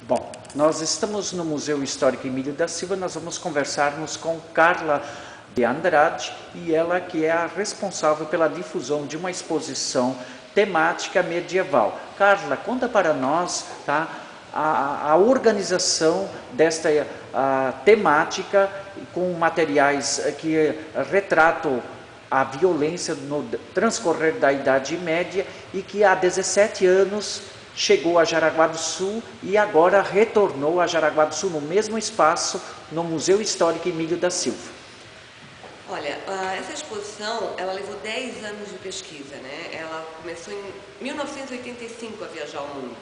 Bom, nós estamos no Museu Histórico Emílio da Silva, nós vamos conversarmos com Carla de Andrade, e ela que é a responsável pela difusão de uma exposição temática medieval. Carla, conta para nós, tá, a organização desta temática com materiais que retratam a violência no transcorrer da Idade Média e que há 17 anos chegou a Jaraguá do Sul e agora retornou a Jaraguá do Sul no mesmo espaço, no Museu Histórico Emílio da Silva. Olha, essa exposição, ela levou 10 anos de pesquisa, né? Ela começou em 1985 a viajar ao mundo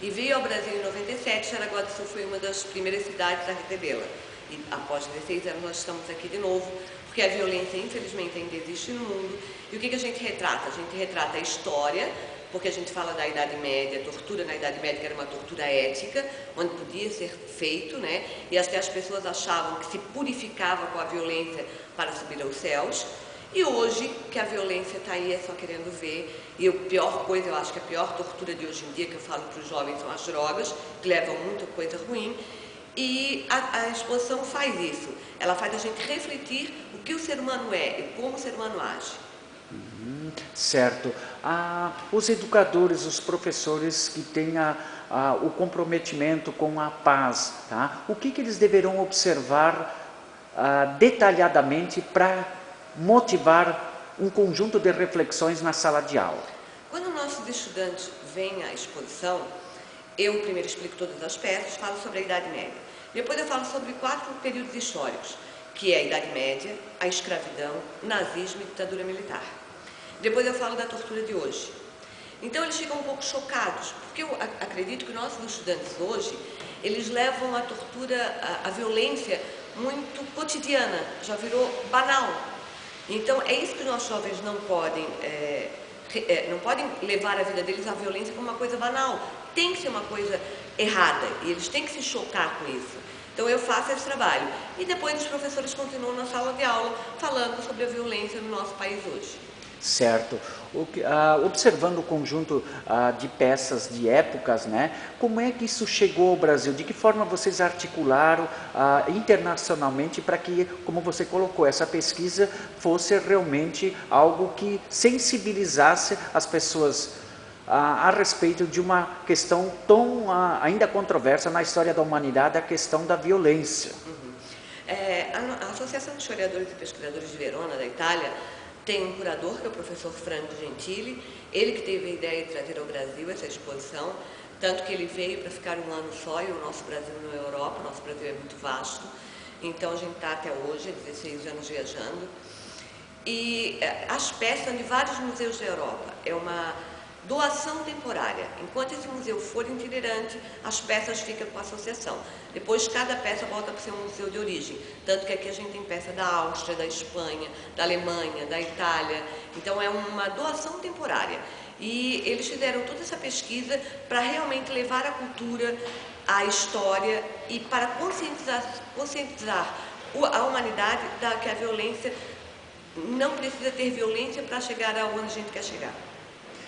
e veio ao Brasil em 97. Jaraguá do Sul foi uma das primeiras cidades a recebê-la. E após 16 anos nós estamos aqui de novo, porque a violência infelizmente ainda existe no mundo. E o que a gente retrata? A gente retrata a história, porque a gente fala da Idade Média, tortura na Idade Média, que era uma tortura ética, onde podia ser feito, né? E até as pessoas achavam que se purificava com a violência para subir aos céus. E hoje, que a violência está aí, é só querendo ver. E a pior coisa, eu acho que a pior tortura de hoje em dia, que eu falo para os jovens, são as drogas, que levam muita coisa ruim. E a exposição faz isso. Ela faz a gente refletir o que o ser humano é e como o ser humano age. Certo. Os educadores, os professores que têm o comprometimento com a paz, tá? O que eles deverão observar detalhadamente para motivar um conjunto de reflexões na sala de aula? Quando nossos estudantes vêm à exposição, eu primeiro explico todas as peças, falo sobre a Idade Média. Depois eu falo sobre 4 períodos históricos, que é a Idade Média, a escravidão, o nazismo e a ditadura militar. Depois eu falo da tortura de hoje. Então eles ficam um pouco chocados, porque eu acredito que nossos estudantes hoje, eles levam a tortura, a violência muito cotidiana, já virou banal. Então é isso que os nossos jovens não podem levar a vida deles à violência como uma coisa banal. Tem que ser uma coisa errada e eles têm que se chocar com isso. Então eu faço esse trabalho. E depois os professores continuam na sala de aula falando sobre a violência no nosso país hoje. Certo. Observando o conjunto de peças de épocas, né? Como é que isso chegou ao Brasil? De que forma vocês articularam internacionalmente para que, como você colocou, essa pesquisa fosse realmente algo que sensibilizasse as pessoas a respeito de uma questão tão ainda controversa na história da humanidade, a questão da violência? A Associação de Historiadores e Pesquisadores de Verona, da Itália, tem um curador, que é o professor Franco Gentili, ele que teve a ideia de trazer ao Brasil essa exposição, tanto que ele veio para ficar um ano só, e o nosso Brasil não é Europa, o nosso Brasil é muito vasto, então a gente está até hoje, há 16 anos viajando, e as peças são de vários museus da Europa, é uma doação temporária. Enquanto esse museu for itinerante, as peças ficam com a associação. Depois, cada peça volta para ser um museu de origem. Tanto que aqui a gente tem peça da Áustria, da Espanha, da Alemanha, da Itália. Então, é uma doação temporária. E eles fizeram toda essa pesquisa para realmente levar a cultura, a história e para conscientizar a humanidade que a violência não precisa ter violência para chegar aonde a gente quer chegar.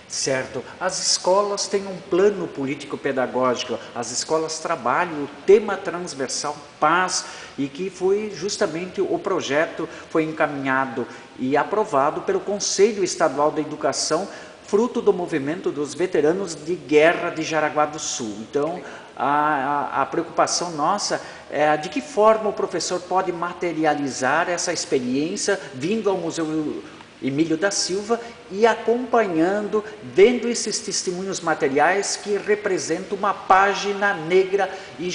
Certo. As escolas têm um plano político-pedagógico, as escolas trabalham o tema transversal paz, e que foi justamente o projeto foi encaminhado e aprovado pelo Conselho Estadual da Educação, fruto do movimento dos veteranos de guerra de Jaraguá do Sul. Então, a preocupação nossa é de que forma o professor pode materializar essa experiência vindo ao Museu Emílio da Silva e acompanhando, vendo esses testemunhos materiais que representam uma página negra e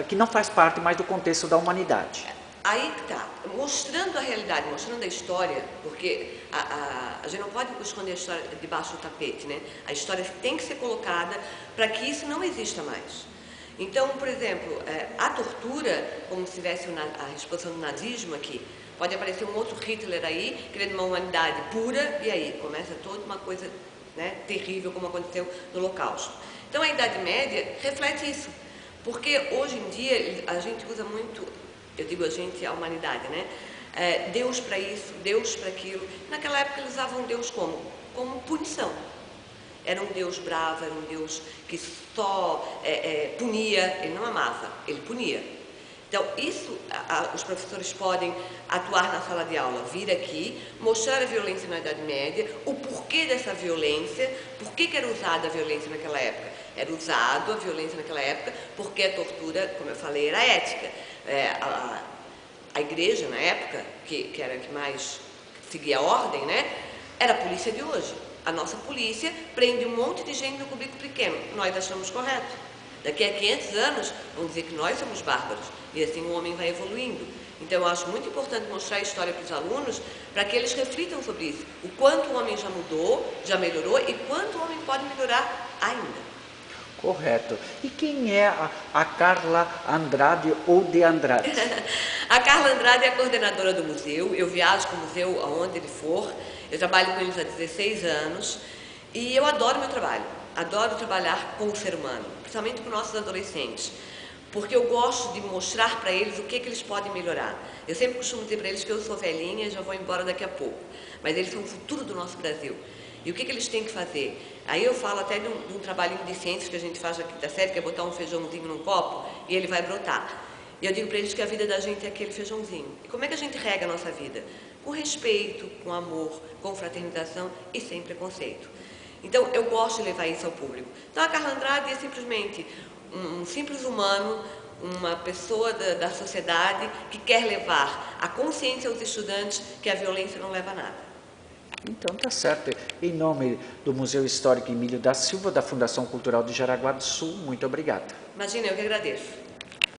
que não faz parte mais do contexto da humanidade. Aí que está, mostrando a realidade, mostrando a história, porque a gente não pode esconder a história debaixo do tapete, né? A história tem que ser colocada para que isso não exista mais. Então, por exemplo, a tortura, como se tivesse a exposição do nazismo aqui, pode aparecer um outro Hitler aí, querendo uma humanidade pura, e aí começa toda uma coisa, né, terrível, como aconteceu no Holocausto. Então, a Idade Média reflete isso, porque hoje em dia a gente usa muito, eu digo a gente, a humanidade, né? Deus para isso, Deus para aquilo. Naquela época eles usavam Deus como punição. Era um Deus bravo, era um Deus que só punia, ele não amava, ele punia. Então, isso, os professores podem atuar na sala de aula, vir aqui, mostrar a violência na Idade Média, o porquê dessa violência, por que era usada a violência naquela época. Era usado a violência naquela época porque a tortura, como eu falei, era ética. A igreja, na época, que era a que mais seguia a ordem, né, era a polícia de hoje. A nossa polícia prende um monte de gente no cubículo pequeno. Nós achamos correto. Daqui a 500 anos, vão dizer que nós somos bárbaros. E assim o homem vai evoluindo. Então, eu acho muito importante mostrar a história para os alunos, para que eles reflitam sobre isso. O quanto o homem já mudou, já melhorou, e quanto o homem pode melhorar ainda. Correto. E quem é a Carla Andrade ou de Andrade? A Carla Andrade é a coordenadora do museu. Eu viajo com o museu aonde ele for. Eu trabalho com eles há 16 anos. E eu adoro meu trabalho. Adoro trabalhar com o ser humano, principalmente com nossos adolescentes, porque eu gosto de mostrar para eles o que eles podem melhorar. Eu sempre costumo dizer para eles que eu sou velhinha e já vou embora daqui a pouco, mas eles são o futuro do nosso Brasil. E o que eles têm que fazer? Aí eu falo até de um trabalhinho de ciências que a gente faz aqui da série, que é botar um feijãozinho num copo e ele vai brotar. E eu digo para eles que a vida da gente é aquele feijãozinho. E como é que a gente rega a nossa vida? Com respeito, com amor, com fraternização e sem preconceito. Então, eu gosto de levar isso ao público. Então, a Carla Andrade é simplesmente um simples humano, uma pessoa da sociedade que quer levar a consciência aos estudantes que a violência não leva a nada. Então, tá certo. Em nome do Museu Histórico Emílio da Silva, da Fundação Cultural de Jaraguá do Sul, muito obrigado. Imagina, eu que agradeço.